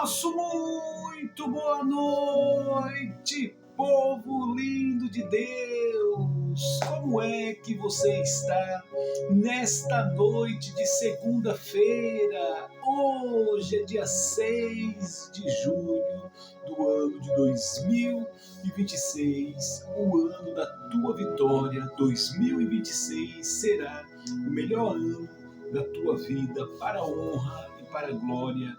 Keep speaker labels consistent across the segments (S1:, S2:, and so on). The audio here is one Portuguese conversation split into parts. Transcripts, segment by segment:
S1: Nosso muito boa noite, povo lindo de Deus! Como é que você está nesta noite de segunda-feira? Hoje é dia 6 de junho do ano de 2026, o ano da tua vitória. 2026 será o melhor ano da tua vida, para a honra e para a glória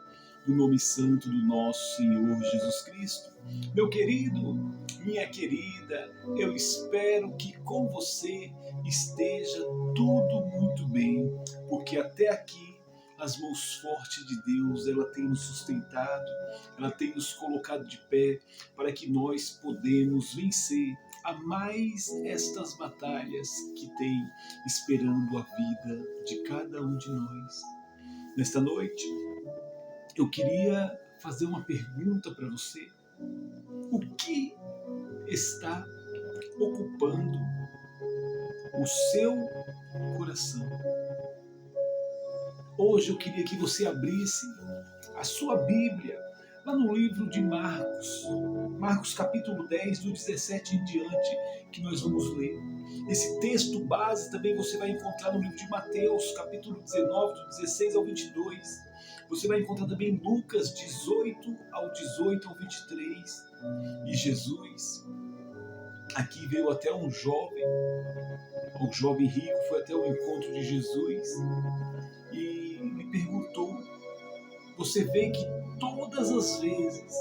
S1: do nome santo do nosso Senhor Jesus Cristo. Meu querido, minha querida, eu espero que com você esteja tudo muito bem, porque até aqui as mãos fortes de Deus, ela tem nos sustentado, ela tem nos colocado de pé, para que nós podemos vencer a mais estas batalhas que tem esperando a vida de cada um de nós. Nesta noite, eu queria fazer uma pergunta para você. O que está ocupando o seu coração? Hoje eu queria que você abrisse a sua Bíblia lá no livro de Marcos capítulo 10, do 17 em diante, que nós vamos ler. Esse texto base também você vai encontrar no livro de Mateus, capítulo 19, do 16 ao 22. Você vai encontrar também Lucas 18 ao 23. E Jesus, aqui veio até um jovem rico, foi até o encontro de Jesus e lhe perguntou. Você vê que todas as vezes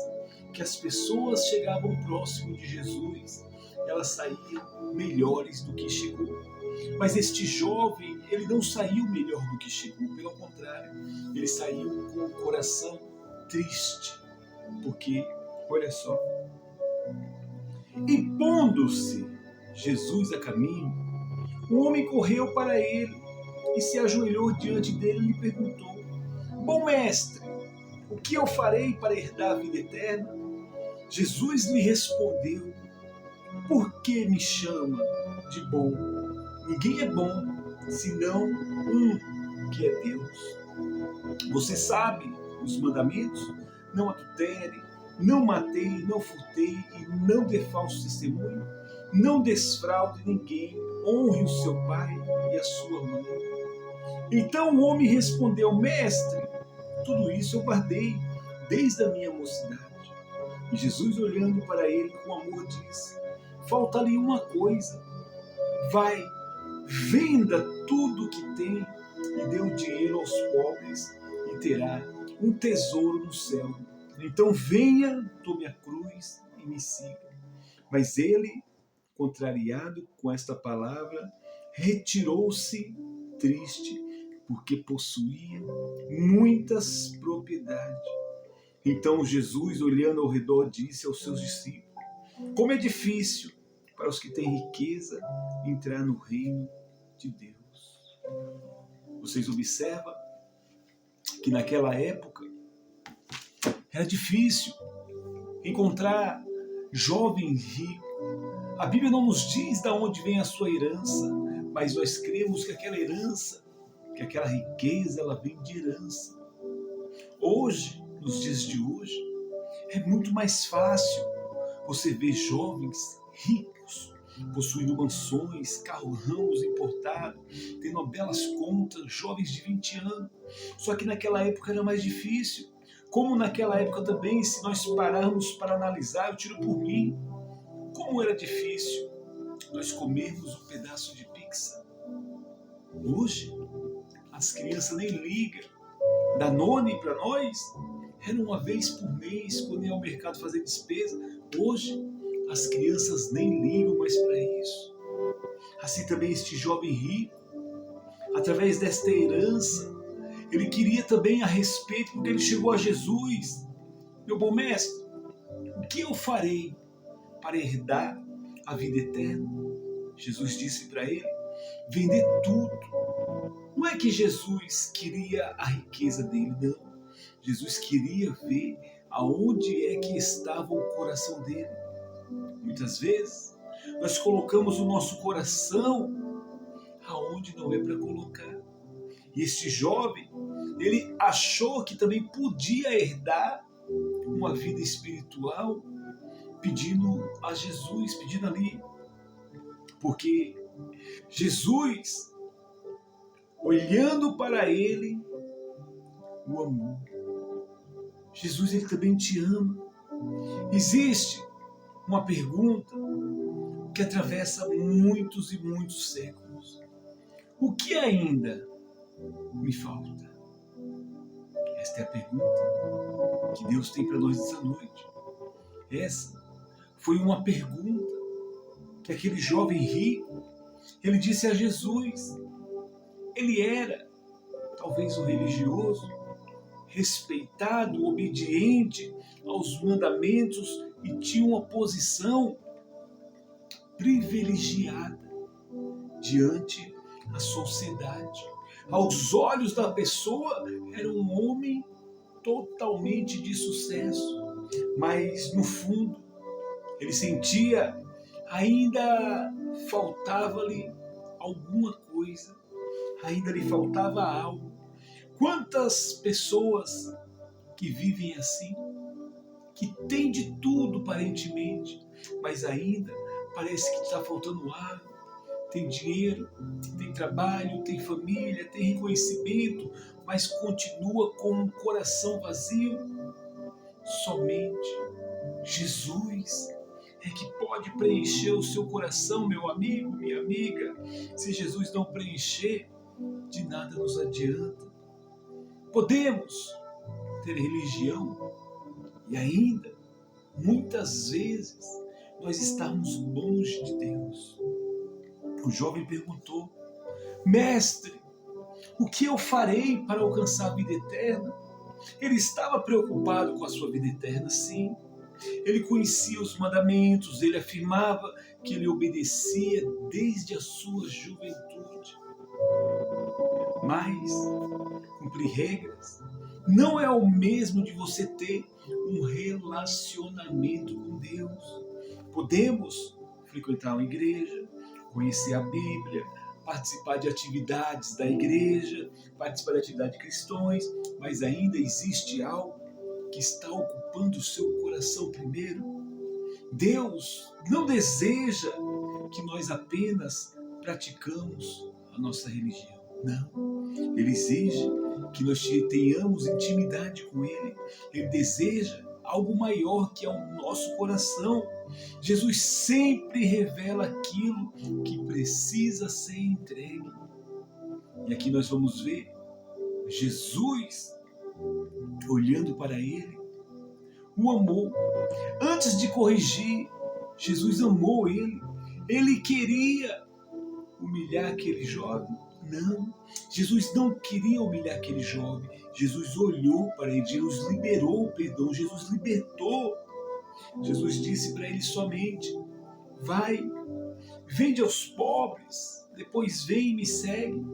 S1: que as pessoas chegavam próximo de Jesus, elas saíam melhores do que chegou. Mas este jovem, ele não saiu melhor do que chegou, pelo contrário, ele saiu com o coração triste, porque, olha só, e pondo-se Jesus a caminho, um homem correu para ele e se ajoelhou diante dele e lhe perguntou: Bom mestre, o que eu farei para herdar a vida eterna? Jesus lhe respondeu: Por que me chama de bom? Ninguém é bom, senão um, que é Deus. Você sabe os mandamentos? Não adultere, não matei, não furtei e não dê falso testemunho. Não desfraude ninguém, honre o seu pai e a sua mãe. Então o homem respondeu: Mestre, tudo isso eu guardei desde a minha mocidade. E Jesus, olhando para ele com amor, disse: Falta-lhe uma coisa. Vai, venda tudo o que tem e dê o dinheiro aos pobres e terá um tesouro no céu. Então venha, tome a cruz e me siga. Mas ele, contrariado com esta palavra, retirou-se triste, porque possuía muitas propriedades. Então Jesus, olhando ao redor, disse aos seus discípulos: Como é difícil para os que têm riqueza entrar no reino de Deus. Vocês observam que naquela época era difícil encontrar jovem rico. A Bíblia não nos diz de onde vem a sua herança, mas nós cremos que aquela herança, que aquela riqueza, ela vem de herança. Hoje, nos dias de hoje, é muito mais fácil você ver jovens ricos, possuindo mansões, carros importados, tendo belas contas, jovens de 20 anos. Só que naquela época era mais difícil. Como naquela época também, se nós pararmos para analisar, eu tiro por mim, como era difícil nós comermos um pedaço de pizza. Hoje, as crianças nem ligam. Danone para nós era uma vez por mês, quando ia ao mercado fazer despesa. Hoje, as crianças nem ligam mais para isso. Assim também este jovem rico, através desta herança, ele queria também a respeito, porque ele chegou a Jesus: Meu bom mestre, o que eu farei para herdar a vida eterna? Jesus disse para ele: Vender tudo. Não é que Jesus queria a riqueza dele, não. Jesus queria ver aonde é que estava o coração dele. Muitas vezes, nós colocamos o nosso coração aonde não é para colocar. E este jovem, ele achou que também podia herdar uma vida espiritual, pedindo a Jesus, pedindo ali, porque Jesus, olhando para ele, o amou. Jesus, ele também te ama. Existe uma pergunta que atravessa muitos e muitos séculos. O que ainda me falta? Esta é a pergunta que Deus tem para nós essa noite. Essa foi uma pergunta que aquele jovem rico, ele disse a Jesus. Ele era talvez um religioso, respeitado, obediente aos mandamentos e tinha uma posição privilegiada diante da sociedade. Aos olhos da pessoa, era um homem totalmente de sucesso, mas no fundo ele sentia ainda faltava-lhe alguma coisa, ainda lhe faltava algo. Quantas pessoas que vivem assim, que têm de tudo aparentemente, mas ainda parece que está faltando algo. Tem dinheiro, tem trabalho, tem família, tem reconhecimento, mas continua com um coração vazio. Somente Jesus é que pode preencher o seu coração, meu amigo, minha amiga. Se Jesus não preencher, de nada nos adianta. Podemos ter religião e ainda, muitas vezes, nós estamos longe de Deus. O jovem perguntou: Mestre, o que eu farei para alcançar a vida eterna? Ele estava preocupado com a sua vida eterna, sim. Ele conhecia os mandamentos, ele afirmava que ele obedecia desde a sua juventude. Mas cumprir regras não é o mesmo de você ter um relacionamento com Deus. Podemos frequentar uma igreja, conhecer a Bíblia, participar de atividades da igreja, participar de atividades de cristãos, mas ainda existe algo que está ocupando o seu coração primeiro. Deus não deseja que nós apenas praticamos a nossa religião. Não. Ele exige que nós tenhamos intimidade com Ele. Ele deseja algo maior que é o nosso coração. Jesus sempre revela aquilo que precisa ser entregue. E aqui nós vamos ver Jesus olhando para ele, o amou. Antes de corrigir, Jesus amou ele. Ele queria humilhar aquele jovem? Não. Jesus não queria humilhar aquele jovem. Jesus olhou para ele, Jesus liberou o perdão, Jesus libertou. Jesus disse para ele somente: vai, vende aos pobres, depois vem e me segue.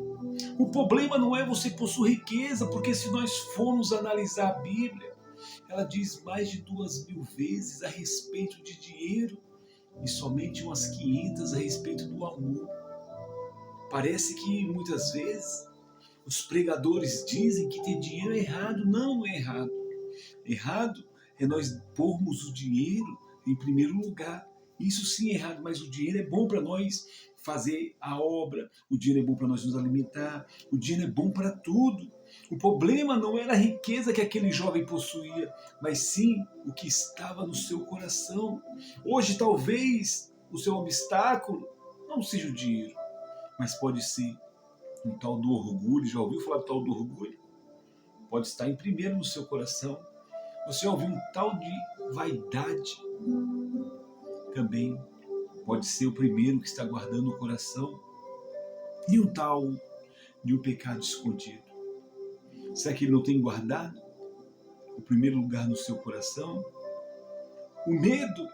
S1: O problema não é você possuir riqueza, porque se nós formos analisar a Bíblia, ela diz mais de 2.000 vezes a respeito de dinheiro e somente umas 500 a respeito do amor. Parece que muitas vezes os pregadores dizem que ter dinheiro é errado. Não é errado. Errado é nós pormos o dinheiro em primeiro lugar. Isso sim é errado, mas o dinheiro é bom para nós fazer a obra, o dinheiro é bom para nós nos alimentar, o dinheiro é bom para tudo. O problema não era a riqueza que aquele jovem possuía, mas sim o que estava no seu coração. Hoje talvez o seu obstáculo não seja o dinheiro, mas pode ser um tal do orgulho. Já ouviu falar do tal do orgulho? Pode estar em primeiro no seu coração. Você já ouviu um tal de vaidade? Também pode ser o primeiro que está guardando o coração. E um tal de um pecado escondido. Será que ele não tem guardado o primeiro lugar no seu coração? O medo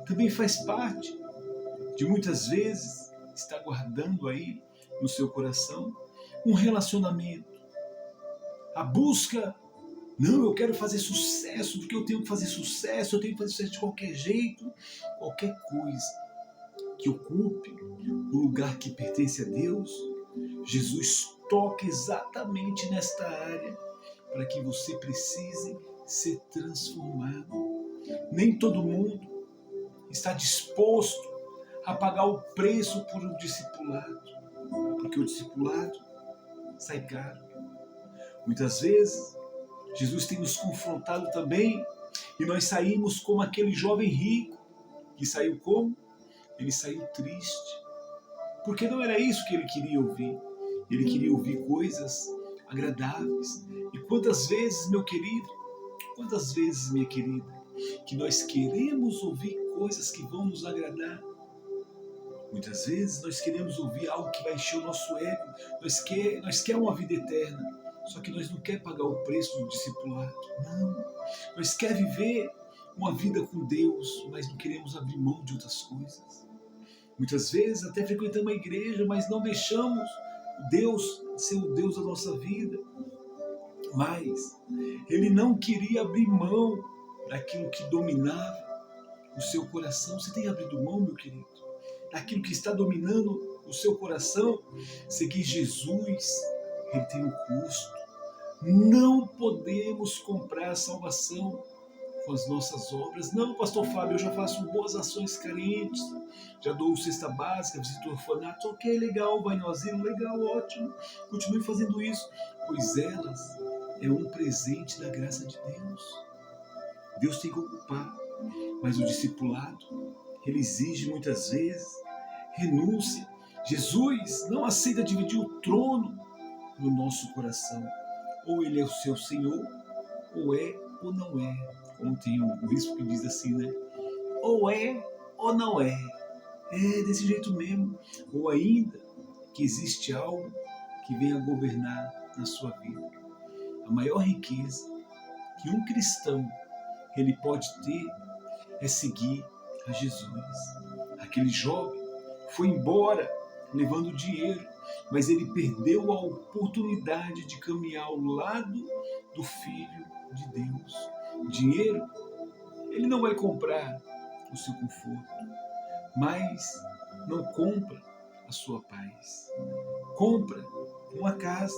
S1: também faz parte de muitas vezes estar guardando aí no seu coração um relacionamento. A busca, não, eu quero fazer sucesso, porque eu tenho que fazer sucesso, eu tenho que fazer sucesso de qualquer jeito. Qualquer coisa que ocupe o lugar que pertence a Deus, Jesus toca exatamente nesta área para que você precise ser transformado. Nem todo mundo está disposto a pagar o preço por um discipulado, porque o discipulado sai caro. Muitas vezes, Jesus tem nos confrontado também e nós saímos como aquele jovem rico, que saiu como? Ele saiu triste, porque não era isso que ele queria ouvir. Ele queria ouvir coisas agradáveis. E quantas vezes, meu querido, quantas vezes, minha querida, que nós queremos ouvir coisas que vão nos agradar. Muitas vezes nós queremos ouvir algo que vai encher o nosso ego. Nós quer uma vida eterna, só que nós não quer pagar o preço do discipulado. Não. Nós quer viver uma vida com Deus, mas não queremos abrir mão de outras coisas. Muitas vezes até frequentamos a igreja, mas não deixamos Deus ser o Deus da nossa vida. Mas ele não queria abrir mão daquilo que dominava o seu coração. Você tem abrido mão, meu querido, daquilo que está dominando o seu coração? Seguir Jesus, ele tem um custo. Não podemos comprar a salvação com as nossas obras. Não, pastor Fábio, eu já faço boas ações carentes, já dou cesta básica, visito orfanato. Ok, legal, vai no asilo, legal, ótimo, continue fazendo isso, pois elas é um presente da graça de Deus. Deus tem que ocupar, mas o discipulado, ele exige muitas vezes renúncia. Jesus não aceita dividir o trono no nosso coração. Ou ele é o seu Senhor, ou é ou não é. Como tem um bispo que diz assim, né? Ou é ou não é. É desse jeito mesmo. Ou ainda que existe algo que venha governar na sua vida. A maior riqueza que um cristão ele pode ter é seguir a Jesus. Aquele jovem foi embora levando dinheiro, mas ele perdeu a oportunidade de caminhar ao lado do Filho de Deus. Dinheiro, ele não vai comprar o seu conforto, mas não compra a sua paz. Compra uma casa,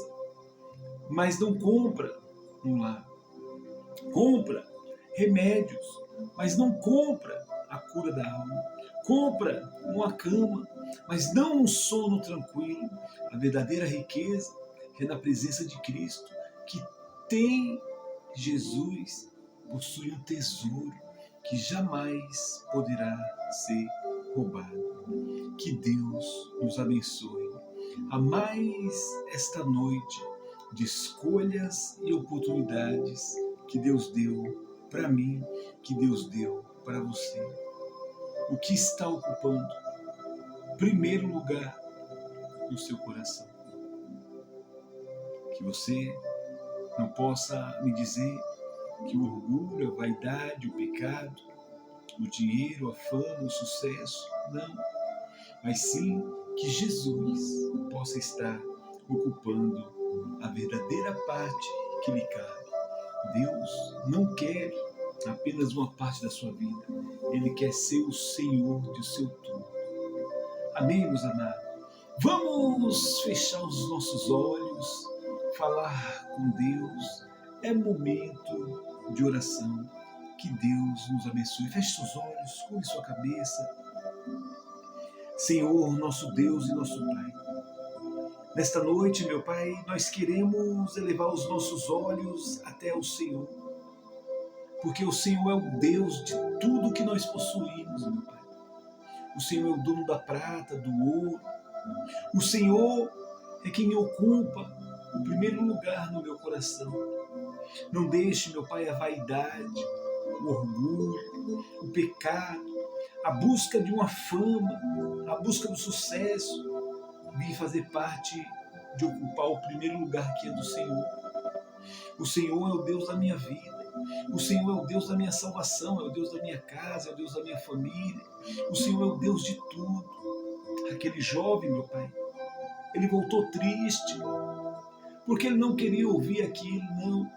S1: mas não compra um lar. Compra remédios, mas não compra a cura da alma. Compra uma cama, mas não um sono tranquilo. A verdadeira riqueza é na presença de Cristo, que tem Jesus, possui um tesouro que jamais poderá ser roubado. Que Deus nos abençoe a mais esta noite de escolhas e oportunidades que Deus deu para mim, que Deus deu para você. O que está ocupando primeiro lugar no seu coração? Que você não possa me dizer que o orgulho, a vaidade, o pecado, o dinheiro, a fama, o sucesso, não. Mas sim que Jesus possa estar ocupando a verdadeira parte que lhe cabe. Deus não quer apenas uma parte da sua vida. Ele quer ser o Senhor do seu tudo. Amém, meus amados? Vamos fechar os nossos olhos, falar com Deus. É momento de oração. Que Deus nos abençoe. Feche seus olhos, curve sua cabeça. Senhor, nosso Deus e nosso Pai, nesta noite, meu Pai, nós queremos elevar os nossos olhos até o Senhor, porque o Senhor é o Deus de tudo que nós possuímos, meu Pai. O Senhor é o dono da prata, do ouro. O Senhor é quem ocupa o primeiro lugar no meu coração. Não deixe, meu Pai, a vaidade, o orgulho, o pecado, a busca de uma fama, a busca do sucesso, vir fazer parte de ocupar o primeiro lugar que é do Senhor. O Senhor é o Deus da minha vida. O Senhor é o Deus da minha salvação, é o Deus da minha casa, é o Deus da minha família. O Senhor é o Deus de tudo. Aquele jovem, meu Pai, ele voltou triste, porque ele não queria ouvir aquilo, não.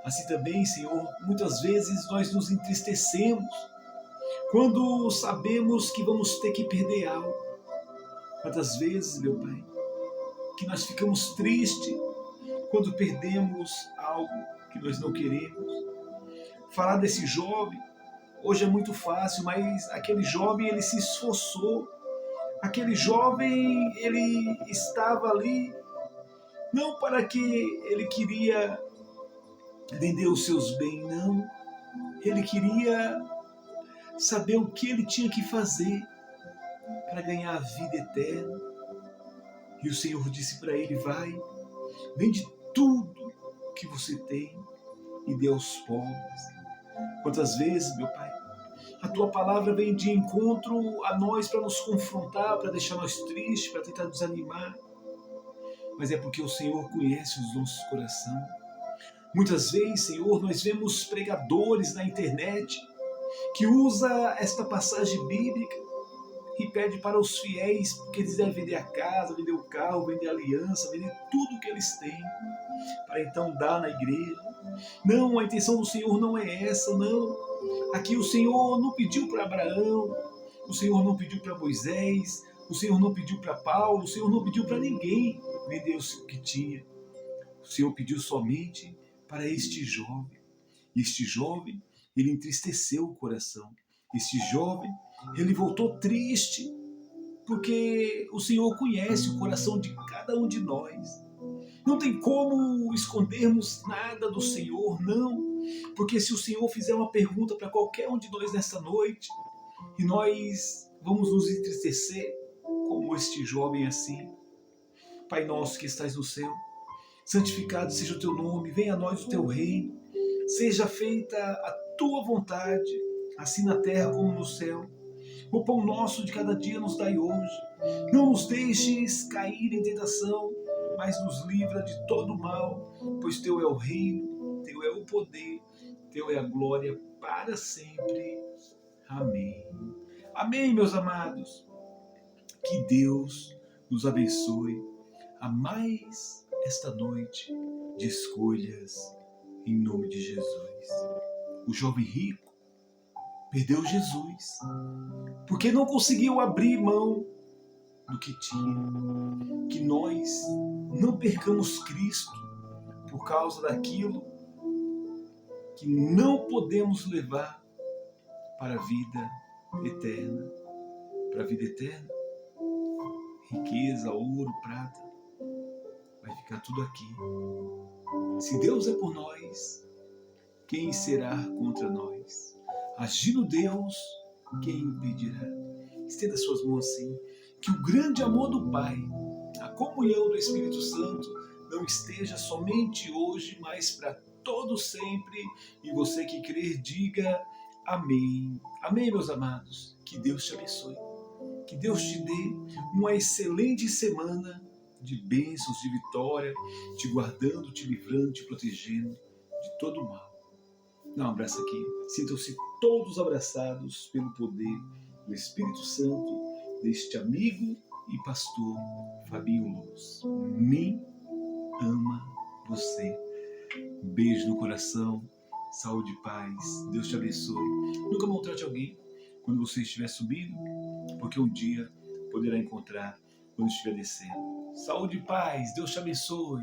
S1: Assim também, Senhor, muitas vezes nós nos entristecemos quando sabemos que vamos ter que perder algo. Quantas vezes, meu Pai, que nós ficamos tristes quando perdemos algo que nós não queremos. Falar desse jovem, hoje é muito fácil, mas aquele jovem, ele se esforçou. Aquele jovem, ele estava ali, não para que ele queria vender os seus bens, não. Ele queria saber o que ele tinha que fazer para ganhar a vida eterna. E o Senhor disse para ele: vai, vende tudo que você tem e dê aos pobres. Quantas vezes, meu Pai, a Tua palavra vem de encontro a nós para nos confrontar, para deixar nós tristes, para tentar nos animar. Mas é porque o Senhor conhece os nossos corações. Muitas vezes, Senhor, nós vemos pregadores na internet que usa esta passagem bíblica e pede para os fiéis que eles devem vender a casa, vender o carro, vender a aliança, vender tudo que eles têm, para então dar na igreja. Não, a intenção do Senhor não é essa, não. Aqui o Senhor não pediu para Abraão, o Senhor não pediu para Moisés, o Senhor não pediu para Paulo, o Senhor não pediu para ninguém vender o que tinha. O Senhor pediu somente para este jovem. E este jovem, ele entristeceu o coração. Este jovem, ele voltou triste, porque o Senhor conhece o coração de cada um de nós. Não tem como escondermos nada do Senhor, não. Porque se o Senhor fizer uma pergunta para qualquer um de nós nessa noite, e nós vamos nos entristecer, como este jovem assim. Pai nosso que estás no céu, santificado seja o teu nome, venha a nós o teu reino, seja feita a tua vontade, assim na terra como no céu. O pão nosso de cada dia nos dai hoje. Não nos deixes cair em tentação, mas nos livra de todo mal, pois teu é o reino, teu é o poder, teu é a glória para sempre. Amém. Amém, meus amados. Que Deus nos abençoe a mais esta noite de escolhas em nome de Jesus. O jovem rico perdeu Jesus porque não conseguiu abrir mão do que tinha. Que nós não percamos Cristo por causa daquilo que não podemos levar para a vida eterna. Para a vida eterna, riqueza, ouro, prata, vai ficar tudo aqui. Se Deus é por nós, quem será contra nós? Agindo Deus, quem impedirá? Estenda suas mãos assim. Que o grande amor do Pai, a comunhão do Espírito Santo, não esteja somente hoje, mas para todo sempre. E você que crer, diga amém. Amém, meus amados. Que Deus te abençoe. Que Deus te dê uma excelente semana de bênçãos, de vitória, te guardando, te livrando, te protegendo de todo o mal. Dá um abraço aqui. Sintam-se todos abraçados pelo poder do Espírito Santo, deste amigo e pastor Fabinho Luz. Me ama você. Beijo no coração, saúde e paz. Deus te abençoe. Nunca maltrate alguém quando você estiver subindo, porque um dia poderá encontrar quando estiver descendo. Saúde e paz. Deus te abençoe.